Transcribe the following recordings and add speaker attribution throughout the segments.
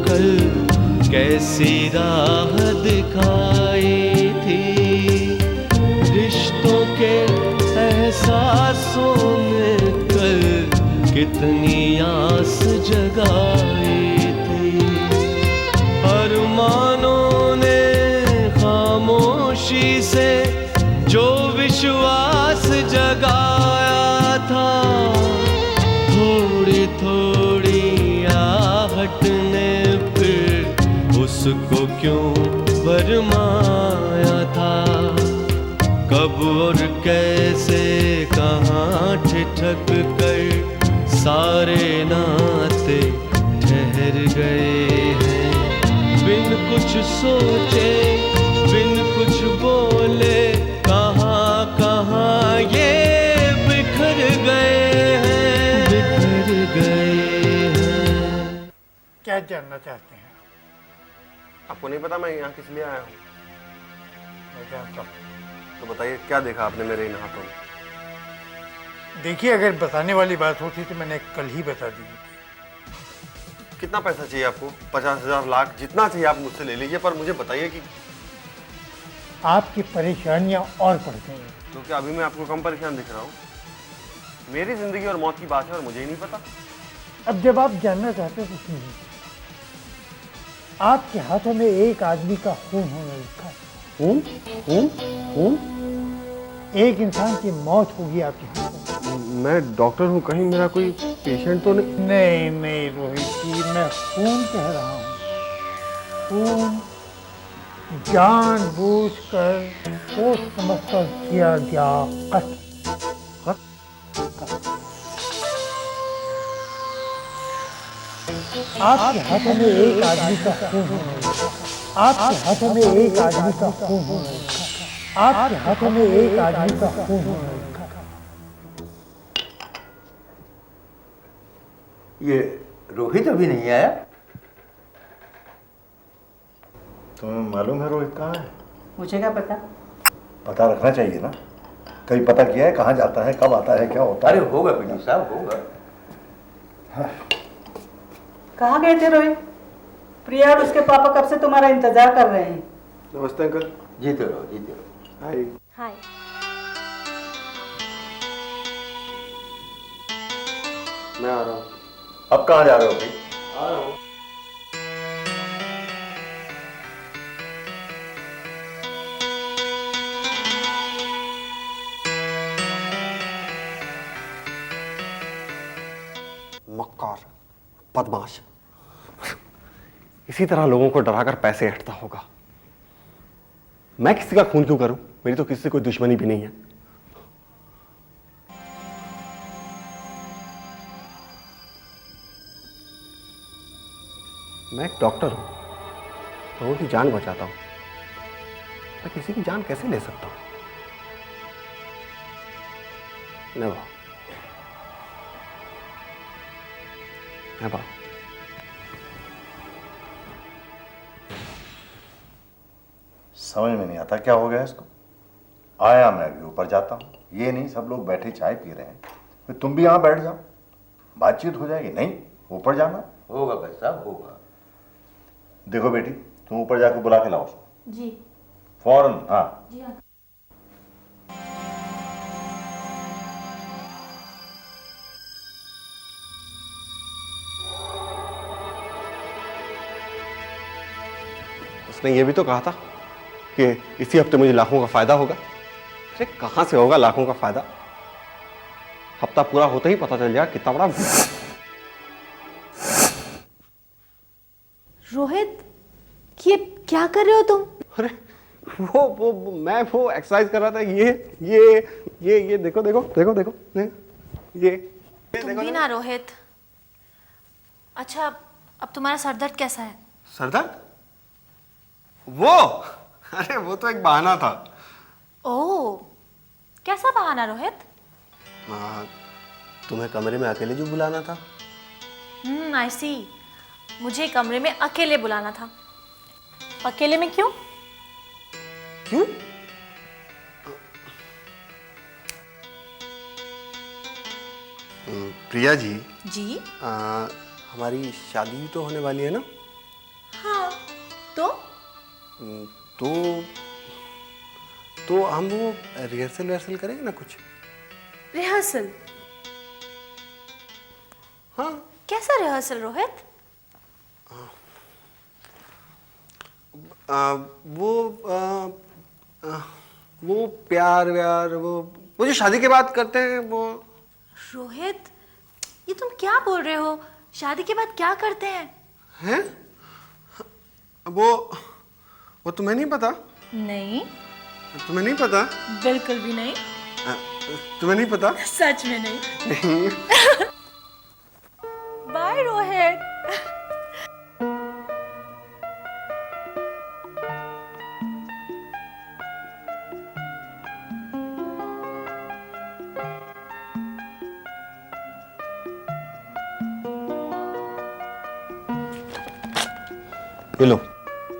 Speaker 1: कल कैसी राह दिखाई थी, रिश्तों के एहसासों ने कल कितनी आस जगाई थी। अरमानों ने खामोशी से जो विश्वास जगाया था, थोड़ी थोड़ी आहट ने फिर उसको क्यों भरमाया था। कब और कैसे कहाँ ठिठक कर सारे नाते ठहर गए हैं। बिन कुछ सोचे बिन कुछ बोले कहाँ कहाँ ये बिखर गए हैं, बिखर गए हैं।
Speaker 2: क्या जानना चाहते हैं?
Speaker 3: आपको नहीं पता मैं यहाँ किस लिए आया हूँ?
Speaker 2: मैं जानता हूँ।
Speaker 3: तो बताइए क्या देखा आपने मेरे इन हाथों में?
Speaker 2: देखिए, अगर बताने वाली बात होती तो मैंने कल ही बता दी थी।
Speaker 3: कितना पैसा चाहिए आपको? 50,000 लाख जितना चाहिए आप मुझसे ले लीजिए, पर मुझे बताइए कि
Speaker 2: आपकी परेशानियां और बढ़ गई हैं।
Speaker 3: तो क्या अभी मैं आपको कम परेशान दिख रहा हूँ? मेरी जिंदगी और मौत की बात है और मुझे ही नहीं पता।
Speaker 2: अब जब आप जानना चाहते हो तो सुनिए, आपके हाथों में एक आदमी का खून होने लिखा है।
Speaker 3: खून? खून? खून?
Speaker 2: एक इंसान की मौत होगी आपके हाथों में।
Speaker 3: मैं डॉक्टर हूँ, कहीं मेरा कोई पेशेंट तो नहीं?
Speaker 2: नहीं नहीं रोहित जी, मैं खून कह रहा हूँ। खून जानबूझकर सोच समझकर किया गया कत्ल। आपके हाथों में एक आदमी का खून होने लगा। आपके हाथों में एक आदमी का खून होने लगा। आपके हाथों में एक आदमी का खून होने लगा।
Speaker 4: ये रोहित अभी नहीं आया?
Speaker 5: तुम्हें मालूम है रोहित कहाँ है?
Speaker 6: मुझे क्या पता?
Speaker 5: पता रखना चाहिए ना। कभी पता किया है कहाँ जाता है, कब आता है, क्या होता है?
Speaker 4: अरे होगा पीडी साहब, होगा।
Speaker 6: कहाँ गए थे रोहित? प्रिया और उसके पापा कब से तुम्हारा इंतजार कर रहे हैं।
Speaker 3: नमस्ते अंकल।
Speaker 4: जीते रहो, जीते रहो।
Speaker 3: हाय।
Speaker 7: हाय।
Speaker 3: मैं आ रहा हूँ।
Speaker 5: अब कहाँ जा रहे हो भाई?
Speaker 3: आ रहा हूँ। मक्कार, बदमाश, इसी तरह लोगों को डराकर पैसे हटता होगा। मैं किसी का खून क्यों करूं? मेरी तो किसी से कोई दुश्मनी भी नहीं है। मैं एक डॉक्टर हूं, लोगों की जान बचाता हूं। मैं किसी की जान कैसे ले सकता हूं? Never, never.
Speaker 5: समझ में नहीं आता क्या हो गया इसको। आया मैं भी ऊपर जाता हूँ, ये नहीं सब लोग बैठे चाय पी रहे हैं, फिर तुम भी यहाँ बैठ जाओ, बातचीत हो जाएगी। नहीं, ऊपर जाना।
Speaker 4: होगा भाई साहब, होगा।
Speaker 5: देखो बेटी, तुम ऊपर जाकर बुला के लाओ उसको।
Speaker 7: जी।
Speaker 5: फौरन। हाँ
Speaker 7: जी हाँ।
Speaker 3: उसने ये भी तो कहा था कि इसी हफ्ते मुझे लाखों का फायदा होगा। अरे कहां से होगा लाखों का फायदा? हफ्ता पूरा होते ही पता चल जाएगा कितना बड़ा।
Speaker 7: रोहित, ये क्या कर रहे हो तुम?
Speaker 3: अरे वो मैं वो एक्सरसाइज कर रहा था। ये देखो देखो देखो देखो ये
Speaker 7: तुम भी ना रोहित। अच्छा, अब तुम्हारा सरदर्द कैसा है?
Speaker 3: सरदर्द? वो अरे वो तो एक बहाना था।
Speaker 7: ओह, कैसा बहाना रोहित?
Speaker 3: तुम्हें कमरे में अकेले जो बुलाना था।
Speaker 7: आई सी। मुझे कमरे में अकेले बुलाना था। अकेले में क्यों?
Speaker 3: क्यों? प्रिया जी,
Speaker 7: जी?
Speaker 3: हमारी शादी तो होने वाली है ना?
Speaker 7: हाँ, तो
Speaker 3: तो हम वो रिहर्सल करेंगे ना कुछ?
Speaker 7: रिहर्सल?
Speaker 3: हाँ।
Speaker 7: कैसा रिहर्सल रोहित?
Speaker 3: वो प्यार व्यार, वो जो शादी के बाद करते हैं वो।
Speaker 7: रोहित, ये तुम क्या बोल रहे हो? शादी के बाद क्या करते हैं?
Speaker 3: हैं? वो तुम्हें नहीं पता?
Speaker 7: नहीं,
Speaker 3: तुम्हें नहीं पता?
Speaker 7: बिल्कुल भी नहीं।
Speaker 3: तुम्हें नहीं पता?
Speaker 7: सच में नहीं।
Speaker 3: नहीं।
Speaker 7: बाय रोहित।
Speaker 3: ये लो,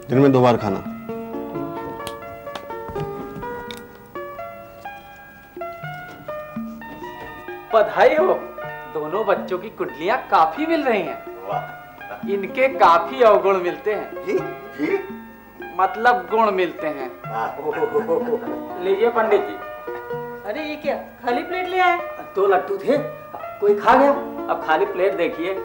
Speaker 3: दिन में 2 बार खाना।
Speaker 8: बधाई हो, दोनों बच्चों की कुंडलियां काफी मिल रही हैं। इनके काफी अवगुण मिलते हैं।
Speaker 5: जी जी,
Speaker 8: मतलब गुण मिलते हैं। लीजिए पंडित जी।
Speaker 6: अरे ये क्या, खाली प्लेट ले आए?
Speaker 8: 2 लड्डू थे, कोई खा गया। अब खाली प्लेट देखिए।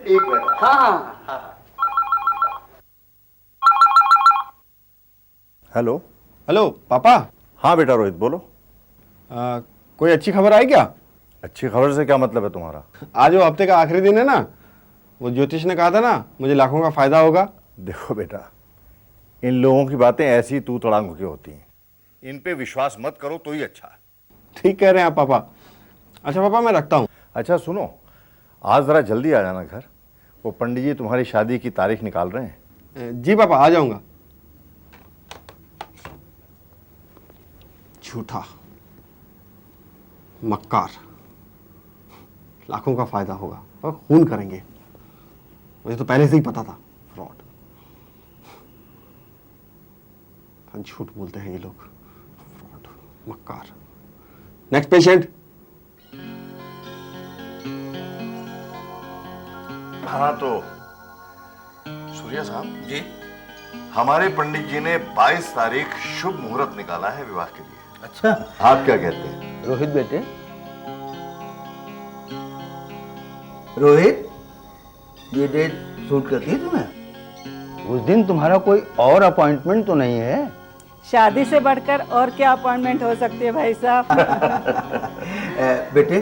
Speaker 5: एक मिनट।
Speaker 8: हाँ।
Speaker 5: हेलो।
Speaker 3: हेलो पापा।
Speaker 5: हाँ बेटा रोहित बोलो।
Speaker 3: कोई अच्छी खबर आई क्या?
Speaker 5: अच्छी खबर से क्या मतलब है तुम्हारा?
Speaker 3: आज वो हफ्ते का आखिरी दिन है ना, वो ज्योतिष ने कहा था ना मुझे लाखों का फायदा होगा।
Speaker 5: देखो बेटा, इन लोगों की बातें ऐसी तू तड़ांग की होती हैं, इन पे विश्वास मत करो तो ही अच्छा है।
Speaker 3: ठीक कह रहे हैं आप पापा। अच्छा पापा मैं रखता हूँ।
Speaker 5: अच्छा सुनो, आज जरा जल्दी आ जाना घर, वो पंडित जी तुम्हारी शादी की तारीख निकाल रहे हैं।
Speaker 3: जी पापा आ जाऊंगा। झूठा, मक्कार, लाखों का फायदा होगा और खून करेंगे। मुझे तो पहले से ही पता था, फ्रॉड। झूठ बोलते हैं ये लोग, फ्रॉड, मक्कार। Next patient.
Speaker 5: हाँ तो सूर्या साहब जी, हमारे पंडित जी ने 22 तारीख शुभ मुहूर्त निकाला है विवाह के लिए।
Speaker 4: अच्छा
Speaker 5: आप क्या कहते हैं?
Speaker 4: रोहित बेटे, रोहित ये डेट सूट करती है तुम्हें? उस दिन तुम्हारा कोई और अपॉइंटमेंट तो नहीं है?
Speaker 6: शादी से बढ़कर और क्या अपॉइंटमेंट हो सकती है भाई साहब?
Speaker 4: बेटे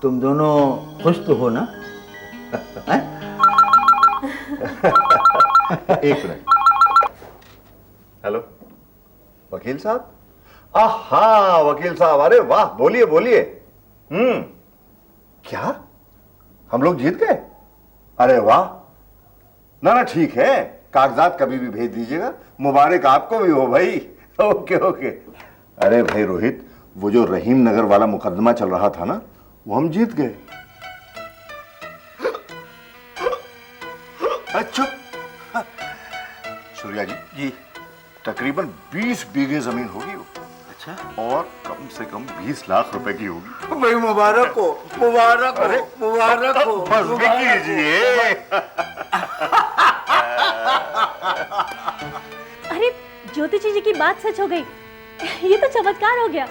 Speaker 4: तुम दोनों खुश तो हो ना?
Speaker 5: एक मिनट। हेलो वकील साहब। हाँ वकील साहब, अरे वाह, बोलिए बोलिए। क्या हम लोग जीत गए? अरे वाह, ना ठीक है, कागजात कभी भी भेज दीजिएगा। मुबारक आपको भी हो भाई। Okay okay. अरे भाई रोहित, वो जो रहीम नगर वाला मुकदमा चल रहा था ना, वो हम जीत गए। अच्छा सूर्या जी, तकरीबन 20 बीघे जमीन होगी वो।
Speaker 4: अच्छा,
Speaker 5: और कम से कम 20 लाख रुपए की होगी।
Speaker 4: भाई मुबारक हो, मुबारक हो, मुबारक हो।
Speaker 5: बस भी कीजिए।
Speaker 7: अरे ज्योति जी की बात सच हो गई। ये तो चमत्कार हो गया।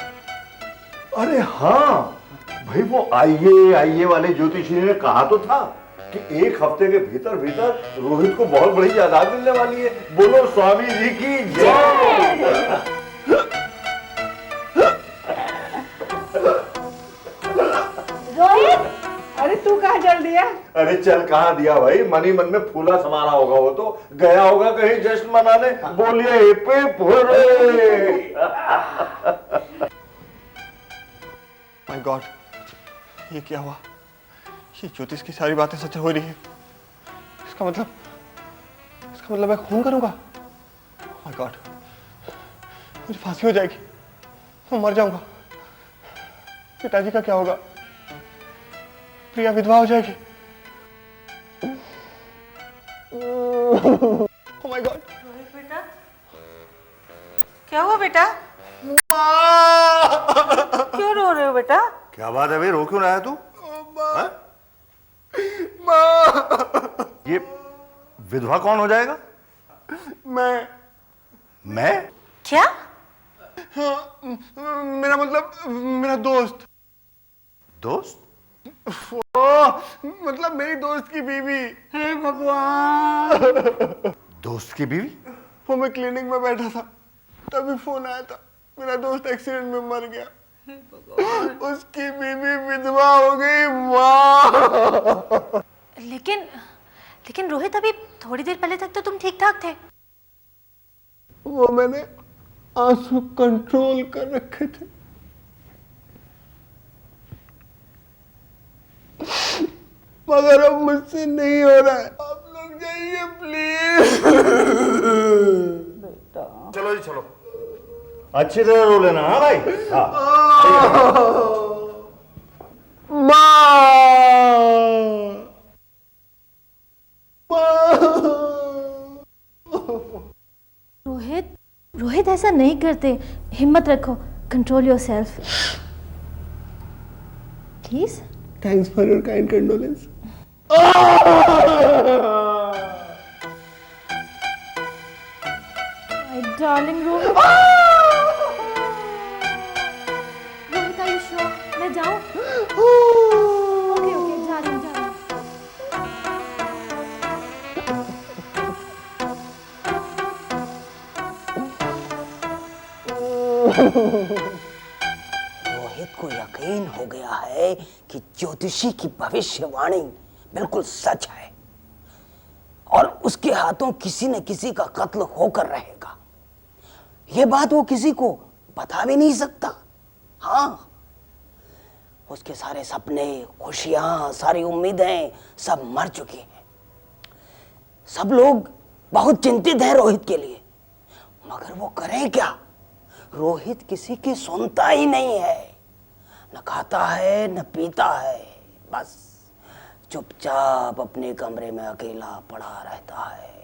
Speaker 5: अरे हाँ भाई, वो आइए वाले ज्योतिषी ने कहा तो था कि 1 हफ्ते के भीतर भीतर रोहित को बहुत बड़ी जायदाद मिलने वाली है। बोलो स्वामी जी की जय।
Speaker 7: रोहित,
Speaker 6: अरे तू कहाँ चल दिया?
Speaker 5: अरे चल कहाँ दिया भाई, मन ही मन में फूला समारा होगा, वो तो गया होगा कहीं जश्न मनाने। बोलिए हिप्पी हुर्रे।
Speaker 3: माय गॉड, ये क्या हुआ? ये ज्योतिष की सारी बातें सच हो रही है। इसका मतलब मैं खून करूंगा। माय गॉड, मुझे फांसी हो जाएगी, मैं मर जाऊंगा। पिताजी का क्या होगा? प्रिया विधवा हो जाएगी। Oh my God.
Speaker 6: बेटा क्या हुआ बेटा? क्यों रो रहे हो बेटा?
Speaker 5: क्या बात है भाई, रो क्यों रहा है तू? हाँ? ये विधवा कौन हो जाएगा? मैं?
Speaker 7: क्या?
Speaker 3: हाँ, मेरा मतलब मेरा दोस्त।
Speaker 5: दोस्त?
Speaker 3: मतलब मेरी दोस्त की बीवी।
Speaker 6: हे भगवान!
Speaker 5: दोस्त की बीवी?
Speaker 3: वो मैं क्लिनिक में बैठा था, तभी फोन आया था, मेरा दोस्त एक्सीडेंट में मर गया। उसकी बीवी विधवा हो गई। माँ!
Speaker 7: लेकिन रोहित, अभी थोड़ी देर पहले तक तो तुम ठीक ठाक थे।
Speaker 3: वो मैंने आंसू कंट्रोल कर रखे थे, मगर अब मुझसे नहीं हो रहा है। आप लोग जाइए प्लीज।
Speaker 5: चलो जी चलो, अच्छी तरह रो लेना। हाँ भाई। हाँ।
Speaker 7: रोहित ऐसा नहीं करते। हिम्मत रखो, control yourself please.
Speaker 3: Thanks for your kind condolence.
Speaker 7: My darling Rohit. Rohit, are you sure? मैं जाऊं? ओके जा रही हूँ।
Speaker 9: रोहित को यकीन हो गया है कि ज्योतिषी की भविष्यवाणी बिल्कुल सच है और उसके हाथों किसी न किसी का कत्ल होकर रहेगा। यह बात वो किसी को बता भी नहीं सकता। हाँ, उसके सारे सपने, खुशियां, सारी उम्मीदें सब मर चुकी हैं। सब लोग बहुत चिंतित हैं रोहित के लिए, मगर वो करें क्या? रोहित किसी की सुनता ही नहीं है, न खाता है न पीता है, बस चुपचाप अपने कमरे में अकेला पड़ा रहता है।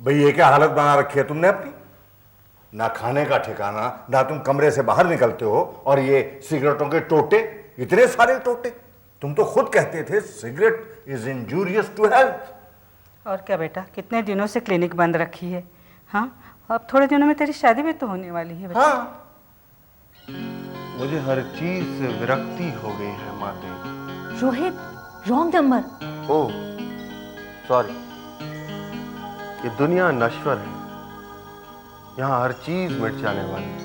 Speaker 5: भाई ये क्या हालत बना रखी है तुमने अपनी? ना खाने का ठिकाना, ना तुम कमरे से बाहर निकलते हो, और ये सिगरेटों के टोटे, इतने सारे टोटे। तुम तो खुद कहते थे cigarette is injurious to health.
Speaker 6: और क्या बेटा, कितने दिनों से क्लिनिक बंद रखी है। हाँ, अब थोड़े दिनों में तेरी शादी भी तो होने वाली है बेटा।
Speaker 5: हाँ,
Speaker 3: मुझे हर चीज से विरक्ति हो गई है माते।
Speaker 7: Rohit, wrong number.
Speaker 3: Oh sorry. ये दुनिया नश्वर है, यहाँ हर चीज मिट जाने वाली है।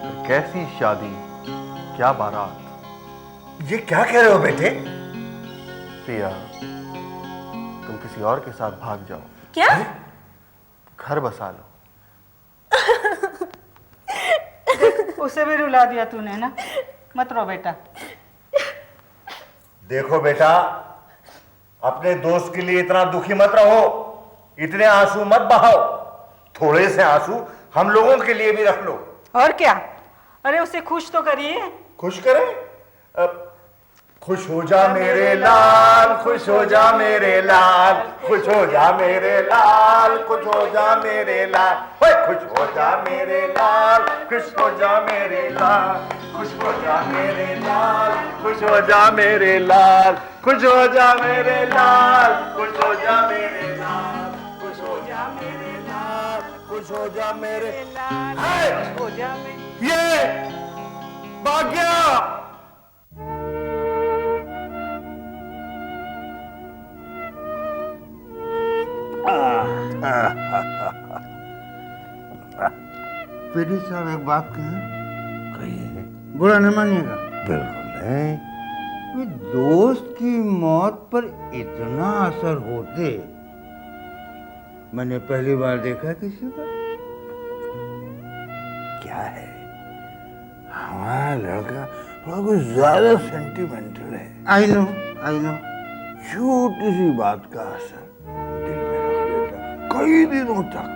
Speaker 3: फिर कैसी शादी, क्या बारात।
Speaker 5: ये क्या कह रहे हो बेटे?
Speaker 3: प्रिया, तुम किसी और के साथ भाग जाओ।
Speaker 7: क्या?
Speaker 3: घर बसा लो।
Speaker 6: उसे भी रुला दिया तूने ना। मत रो बेटा।
Speaker 5: देखो बेटा, अपने दोस्त के लिए इतना दुखी मत रहो, इतने आंसू मत बहाओ। थोड़े से आंसू हम लोगों के लिए भी रख लो।
Speaker 6: और क्या? अरे उसे खुश तो करिए।
Speaker 5: खुश करें? खुश हो जा मेरे लाल, खुश हो जा मेरे लाल, खुश हो जा मेरे लाल, खुश हो जा मेरे लाल, खुश हो जा मेरे लाल, खुश हो जा मेरे लाल, खुश हो जा मेरे लाल, खुश हो जा मेरे लाल, खुश हो जा मेरे लाल, खुश हो जा मेरे लाल, खुश हो जा मेरे लाल, खुश हो जा मेरे लाल, खुश हो जा मेरे। ये भाग्य।
Speaker 4: पीडी साहब एक बात कहें, बुरा नहीं मानिएगा?
Speaker 5: बिल्कुल नहीं।
Speaker 4: ये दोस्त की मौत पर इतना असर होते मैंने पहली बार देखा किसी पर।
Speaker 5: क्या है? हमारा लड़का
Speaker 10: थोड़ा कुछ ज्यादा सेंटिमेंटल है।
Speaker 4: I know.
Speaker 10: छोटी सी बात का असर दिल में रख लेता कई दिनों तक।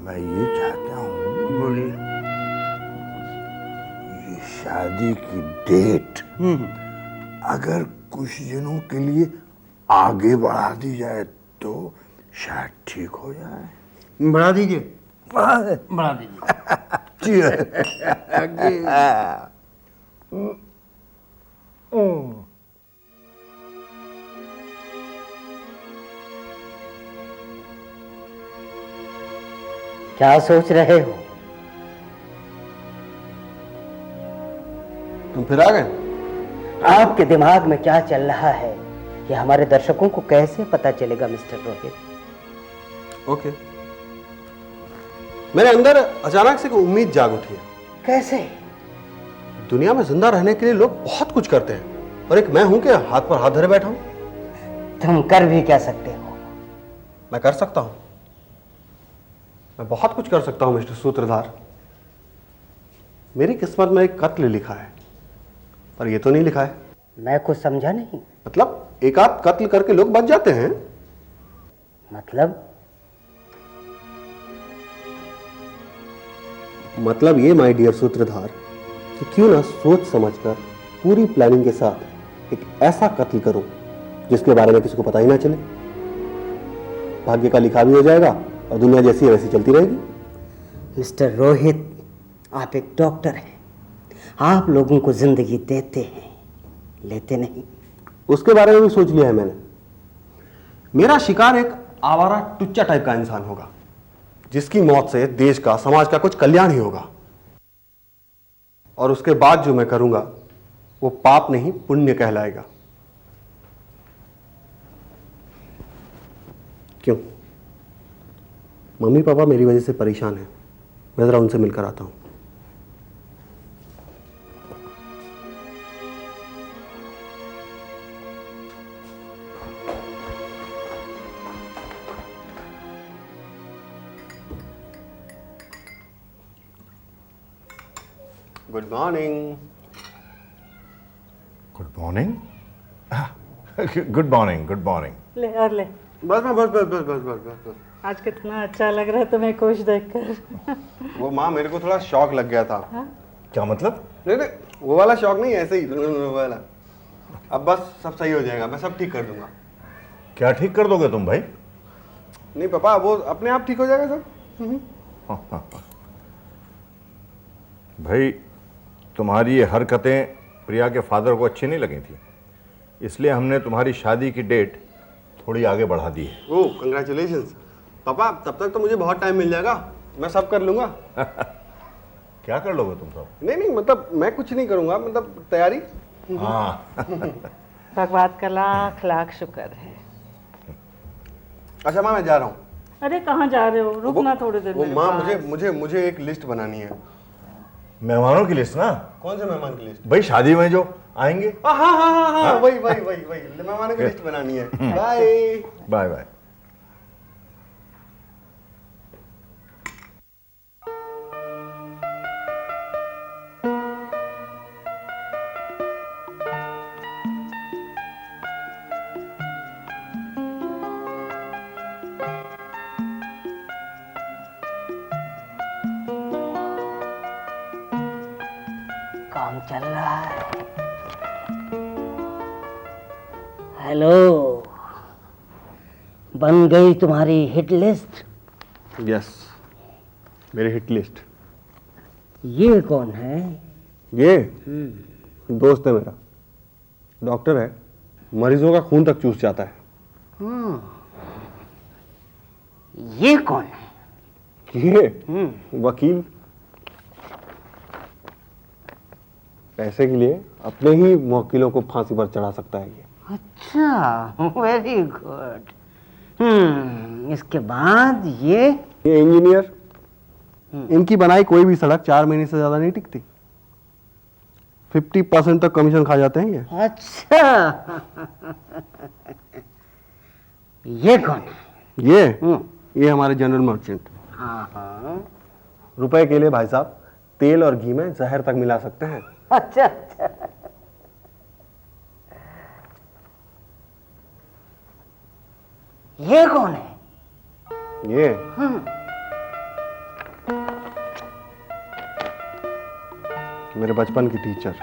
Speaker 10: मैं ये चाहता हूँ,
Speaker 4: बोलिए।
Speaker 10: ये शादी की डेट अगर कुछ दिनों के लिए आगे बढ़ा दी जाए तो शायद ठीक हो जाए।
Speaker 4: बढ़ा दीजिए।
Speaker 10: बढ़ा दीजिए।
Speaker 9: क्या सोच रहे हो?
Speaker 3: तुम फिर आ गए?
Speaker 9: आपके दिमाग में क्या चल रहा है कि हमारे दर्शकों को कैसे पता चलेगा मिस्टर रोहित?
Speaker 3: ओके। मेरे अंदर अचानक से कोई उम्मीद जाग उठी है।
Speaker 9: कैसे?
Speaker 3: दुनिया में जिंदा रहने के लिए लोग बहुत कुछ करते हैं और एक मैं हूं कि हाथ पर हाथ धरे बैठा हूं।
Speaker 9: तुम कर भी क्या सकते हो?
Speaker 3: मैं कर सकता हूं, मैं बहुत कुछ कर सकता हूं मिस्टर सूत्रधार। मेरी किस्मत में एक कत्ल लिखा है, पर यह तो नहीं लिखा है।
Speaker 9: मैं कुछ समझा नहीं।
Speaker 3: मतलब एक आध कत्ल करके लोग बच जाते हैं। मतलब ये माय डियर सूत्रधार कि क्यों ना सोच समझकर पूरी प्लानिंग के साथ एक ऐसा कत्ल करूं जिसके बारे में किसी को पता ही ना चले। भाग्य का लिखा भी हो जाएगा और दुनिया जैसी है वैसी चलती रहेगी।
Speaker 9: मिस्टर रोहित, आप एक डॉक्टर हैं। आप लोगों को जिंदगी देते हैं, लेते नहीं।
Speaker 3: उसके बारे में भी सोच लिया है मैंने। मेरा शिकार एक आवारा टुच्चा टाइप का इंसान होगा जिसकी मौत से देश का, समाज का कुछ कल्याण ही होगा। और उसके बाद जो मैं करूंगा वो पाप नहीं पुण्य कहलाएगा। क्यों? मम्मी पापा मेरी वजह से परेशान हैं। मैं जरा उनसे मिलकर आता हूं। Good morning.
Speaker 5: Good morning. Good morning, good morning.
Speaker 6: ले और ले।
Speaker 3: बस बस बस बस बस बस बस बस।
Speaker 6: आज कितना अच्छा लग रहा है तुम्हें खुश देखकर।
Speaker 3: वो माँ, मेरे को थोड़ा शौक लग गया था।
Speaker 5: क्या मतलब?
Speaker 3: नहीं नहीं, वो वाला शौक नहीं, ऐसे ही वो वाला। अब बस सब सही हो जाएगा, मैं सब ठीक कर दूंगा।
Speaker 5: क्या ठीक कर दोगे तुम भाई?
Speaker 3: नहीं पापा, वो अपने आप ठीक हो जाएगा सब।
Speaker 5: भाई तुम्हारी ये हरकतें प्रिया के फादर को अच्छी नहीं लगी थी, इसलिए हमने तुम्हारी शादी की डेट थोड़ी आगे बढ़ा दी है।
Speaker 3: ओह, कंग्रेचुलेशंस पापा। तब तक तो मुझे बहुत टाइम मिल जाएगा, मैं सब कर लूंगा।
Speaker 5: क्या कर लोगे तुम सब?
Speaker 3: नहीं नहीं, मतलब मैं कुछ नहीं करूंगा, मतलब तैयारी।
Speaker 5: हाँ।
Speaker 6: भगवान का लाख लाख शुक्र है।
Speaker 3: अच्छा माँ, मैं जा रहा हूँ।
Speaker 6: अरे कहाँ जा रहे हो? रुकना थोड़ी देर।
Speaker 3: वो
Speaker 6: मेरे
Speaker 3: माँ,
Speaker 6: पास।
Speaker 3: मुझे एक लिस्ट बनानी है।
Speaker 5: मेहमानों की लिस्ट ना?
Speaker 3: कौन से मेहमान की लिस्ट?
Speaker 5: भाई शादी में जो आएंगे।
Speaker 3: हाँ हाँ हाँ हाँ, वही मेहमानों की लिस्ट बनानी है। Bye
Speaker 5: bye bye.
Speaker 9: काम चल रहा है। हेलो, बन गई तुम्हारी हिट लिस्ट?
Speaker 3: यस, मेरी हिट लिस्ट।
Speaker 9: ये कौन है?
Speaker 3: ये दोस्त है मेरा, डॉक्टर है, मरीजों का खून तक चूस जाता है।
Speaker 9: ये कौन है?
Speaker 3: ये वकील, पैसे के लिए अपने ही वकीलों को फांसी पर चढ़ा सकता है ये।
Speaker 9: अच्छा, वेरी गुड। इसके बाद ये
Speaker 3: इंजीनियर, इनकी बनाई कोई भी सड़क 4 महीने से ज्यादा नहीं टिकती। 50% तक कमीशन खा जाते हैं ये।
Speaker 9: अच्छा, ये कौन है?
Speaker 3: ये हमारे जनरल मर्चेंट।
Speaker 9: हाँ हाँ,
Speaker 3: रुपए के लिए भाई साहब तेल और घी में जहर तक मिला सकते हैं।
Speaker 9: अच्छा अच्छा। ये कौन है?
Speaker 3: ये मेरे बचपन की टीचर।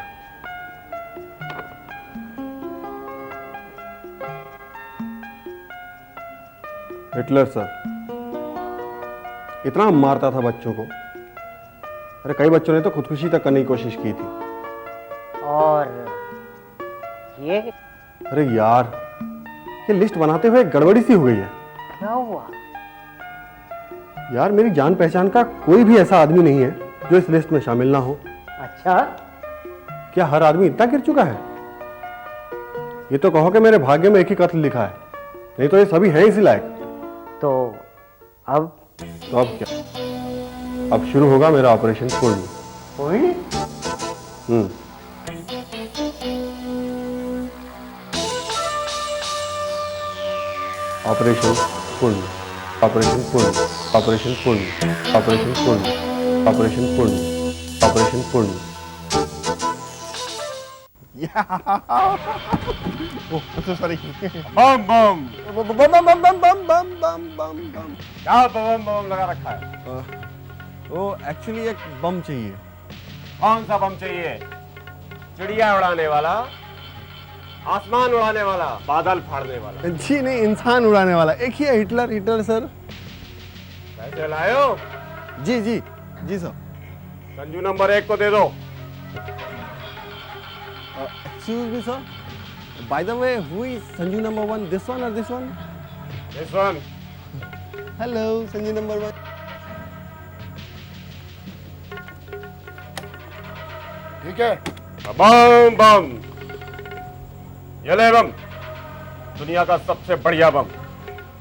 Speaker 3: हिटलर सर इतना मारता था बच्चों को, अरे कई बच्चों ने तो खुदकुशी तक करने की कोशिश की थी।
Speaker 9: और ये
Speaker 3: अरे यार, ये लिस्ट बनाते हुए गड़बड़ी सी हो गई है।
Speaker 9: क्या हुआ?
Speaker 3: यार मेरी जान पहचान का कोई भी ऐसा आदमी नहीं है जो इस लिस्ट में शामिल ना हो।
Speaker 9: अच्छा,
Speaker 3: क्या हर आदमी इतना गिर चुका है? ये तो कहो कि मेरे भाग्य में एक ही कत्ल लिखा है, नहीं तो ये सभी हैं इसी लायक।
Speaker 9: तो अब
Speaker 3: क्या? अब शुरू होगा मेरा ऑपरेशन पूर्ण। ऑपरेशन पूर्ण, ऑपरेशन पूर्ण, ऑपरेशन पूर्ण, ऑपरेशन पूर्ण, ऑपरेशन पूर्ण, ऑपरेशन पूर्ण। सॉरी। बम बम बम बम बम बम बम बम बम बम। क्या बम बम लगा रखा है? वो एक्चुअली एक बम चाहिए।
Speaker 11: कौन सा बम चाहिए? चिड़िया उड़ाने वाला, आसमान उड़ाने वाला, बादल फाड़ने वाला?
Speaker 3: जी नहीं, इंसान उड़ाने वाला। एक ही है, हिटलर। Hitler sir.
Speaker 11: पैसे लायो?
Speaker 3: जी जी जी सर।
Speaker 11: संजू नंबर 1 को दे दो।
Speaker 3: Excuse me, sir. By the way, who is Sanju number 1? This one or this one?
Speaker 11: This one.
Speaker 3: Hello, Sanju number 1.
Speaker 11: ठीक है। बम बम, ये ले बम, दुनिया का सबसे बढ़िया बम।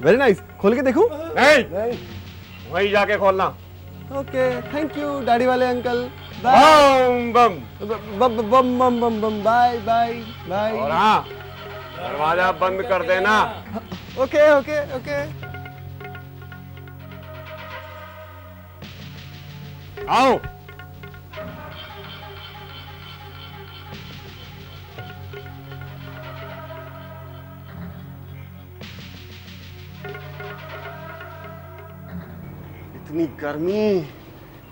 Speaker 3: Very nice. खोल के देखूं?
Speaker 11: नहीं, वहीं जाके खोलना।
Speaker 3: Okay, thank you, डैडी वाले अंकल।
Speaker 11: बम बम
Speaker 3: बम बम बम बम बम। Bye bye bye.
Speaker 11: और हाँ, दरवाजा बंद कर देना।
Speaker 3: Okay okay okay.
Speaker 11: आओ।
Speaker 3: इतनी गर्मी,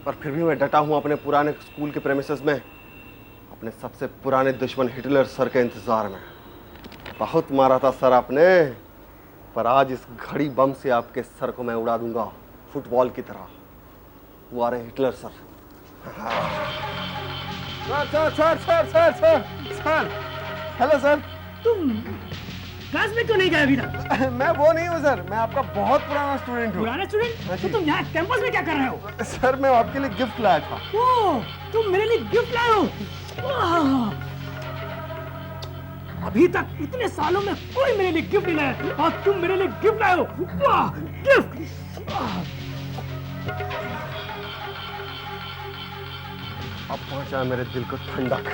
Speaker 3: पर फिर भी मैं डटा हूं अपने पुराने स्कूल के प्रेमिसेस में, अपने सबसे पुराने दुश्मन हिटलर सर के इंतजार में। बहुत मारा था सर आपने, पर आज इस घड़ी बम से आपके सर को मैं उड़ा दूंगा, फुटबॉल की तरह। वो आ रहे Hitler sir. Sir sir sir sir sir sir. Hello sir.
Speaker 2: तुम क्लास में क्यों नहीं गए अभी तक?
Speaker 3: मैं वो नहीं हूँ सर, मैं आपका बहुत पुराना स्टूडेंट हूँ।
Speaker 2: पुराना स्टूडेंट? तो तुम यहाँ कैंपस में क्या कर रहे हो?
Speaker 3: सर मैं आपके लिए गिफ्ट लाया था।
Speaker 2: ओह, तुम मेरे लिए गिफ्ट लाए हो? वाह! अभी तक इतने सालों में कोई मेरे लिए गिफ्ट नहीं लाया और तुम मेरे लिए गिफ्ट लाए हो। वाह, गिफ्ट!
Speaker 3: अब पहुंचा मेरे दिल को ठंडक।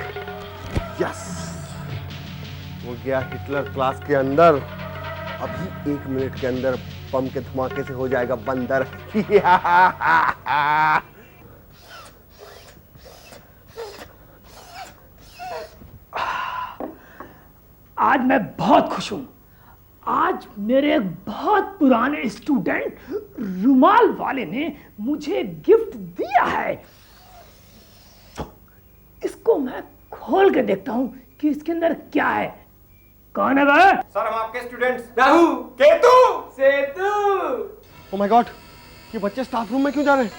Speaker 3: यस, वो गया हिटलर क्लास के अंदर। अभी 1 मिनट के अंदर बम के धमाके से हो जाएगा बंदर।
Speaker 2: आज मैं बहुत खुश हूं। आज मेरे एक बहुत पुराने स्टूडेंट रुमाल वाले ने मुझे गिफ्ट दिया है। इसको मैं खोल के देखता हूं कि इसके अंदर क्या है। कौन है वह?
Speaker 11: सर हम आपके students Rahu, Ketu, Setu.
Speaker 3: Oh my God, ये बच्चे स्टाफ रूम में क्यों जा रहे हैं?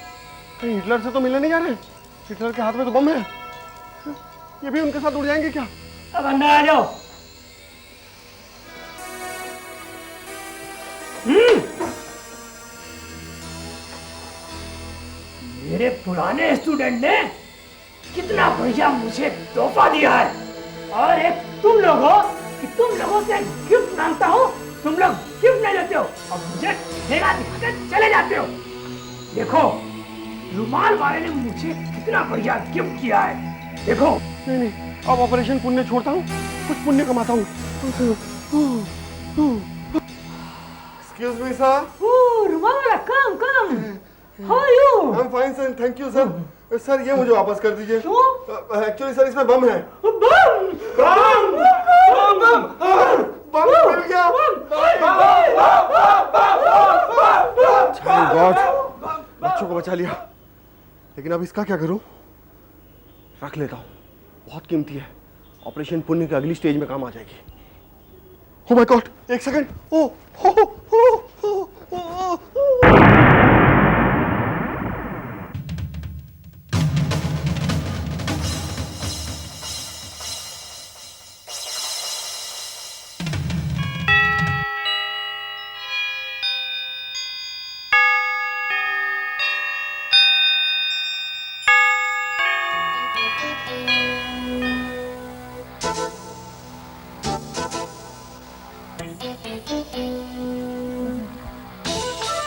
Speaker 3: कहीं हिटलर से तो मिलने नहीं जा रहे हैं? हिटलर के हाथ में तो बम है। ये भी उनके साथ उड़ जाएंगे क्या?
Speaker 2: अब अंदर आ जाओ। मेरे पुराने स्टूडेंट ने कितना बढ़िया मुझे तोहफा दिया है। और एक तुम लोग हो कि तुम लोगों से गिफ्ट मांगता हूँ, तुम लोग गिफ्ट नहीं देते हो और मुझे ठेला दिखाकर चले जाते हो। देखो, रुमाल वाले ने मुझे कितना बढ़िया गिफ्ट किया है। देखो।
Speaker 3: नहीं नहीं, अब ऑपरेशन पुण्य छोड़ता हूँ, कुछ पुण्य कमाता हूँ। Excuse me sir.
Speaker 2: रुमाल वाला, कम कम। How are you?
Speaker 3: I'm fine sir, thank you sir. Sir ये मुझे वापस कर दीजिए। एक्चुअली सर इसमें बम है। बम मिल गया। Thank God, बच्चों को बचा लिया। लेकिन अब इसका क्या करूं? रख लेता हूं, बहुत कीमती है। ऑपरेशन पुण्य की अगली स्टेज में काम आ जाएगी। Oh my God, एक सेकंड।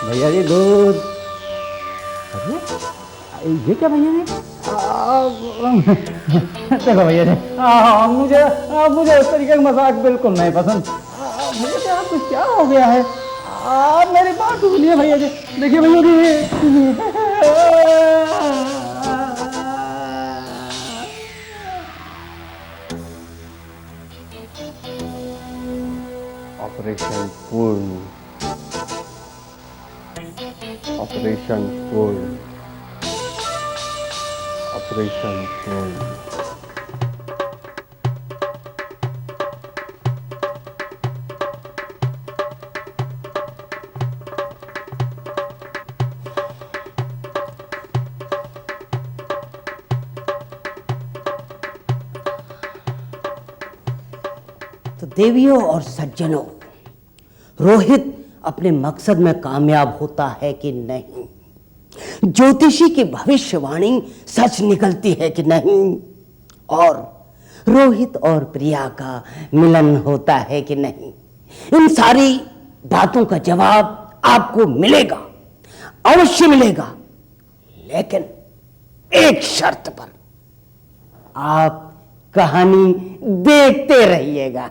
Speaker 9: भैया जी दूध। अरे ये क्या भैया जी? देखो भैया जी, मुझे उस तरीके का मजाक बिल्कुल नहीं पसंद। मुझे क्या कुछ क्या हो गया है? मेरी बात सुनिए भैया जी। देखिए भैया जी,
Speaker 3: ऑपरेशन पूर्ण। ऑपरेशन पूर्ण। ऑपरेशन पूर्ण।
Speaker 9: तो देवियों और सज्जनों, रोहित अपने मकसद में कामयाब होता है कि नहीं? ज्योतिषी की भविष्यवाणी सच निकलती है कि नहीं? और रोहित और प्रिया का मिलन होता है कि नहीं? इन सारी बातों का जवाब आपको मिलेगा, अवश्य मिलेगा, लेकिन एक शर्त पर। आप कहानी देखते रहिएगा।